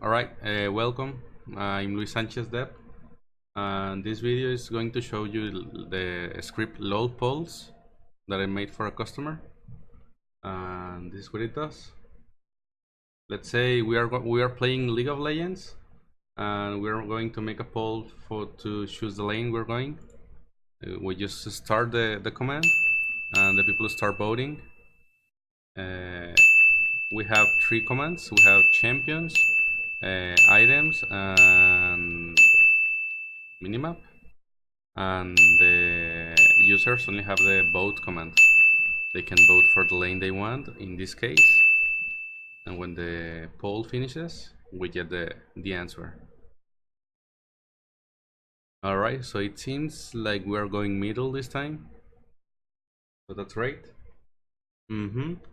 All right, welcome. I'm Luis Sanchez Depp, and this video is going to show you the script LoL polls that I made for a customer. And this is what it does. Let's say we are playing League of Legends, and we're going to make a poll to choose the lane we're going. We just start the command, and the people start voting. We have three commands. We have champions, items, and minimap, and the users only have the vote command. They can vote for the lane they want in this case, and when the poll finishes we get the answer. Alright, so it seems like we are going middle this time, so that's right.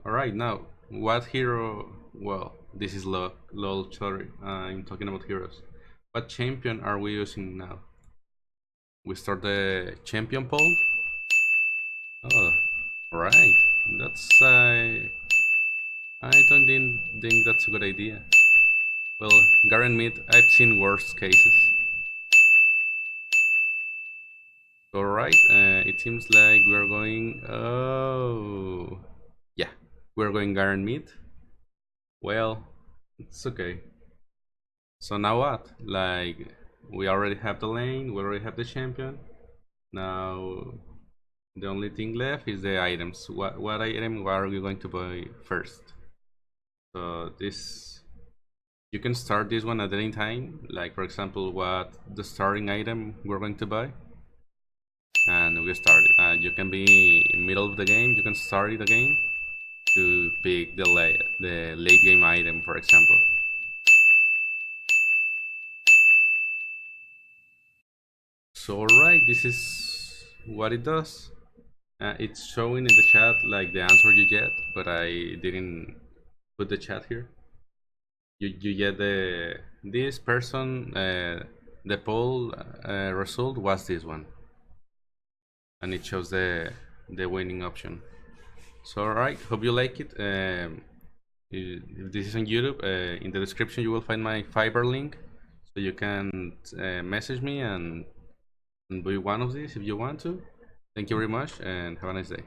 Alright, now what hero? Well, this is LoL, sorry, I'm talking about heroes. What champion are we using now? We start the champion poll. Oh, right. That's I don't think that's a good idea. Well, guaranteed, I've seen worse cases. Alright, it seems like we're going. Oh, yeah, we're going guaranteed. Well, it's okay. So now what? Like, we already have the lane, we already have the champion. Now the only thing left is the items. What item are we going to buy first? So this, you can start this one at any time. Like for example, what the starting item we're going to buy, and we start it. You can be in middle of the game. You can start the game to pick the late game item, for example. So alright, this is what it does. It's showing in the chat like the answer you get, but I didn't put the chat here. You get this person, the poll result was this one, and it shows the winning option. So alright, hope you like it. If this is on YouTube, in the description you will find my Fiverr link, so you can message me and buy one of these if you want to. Thank you very much and have a nice day.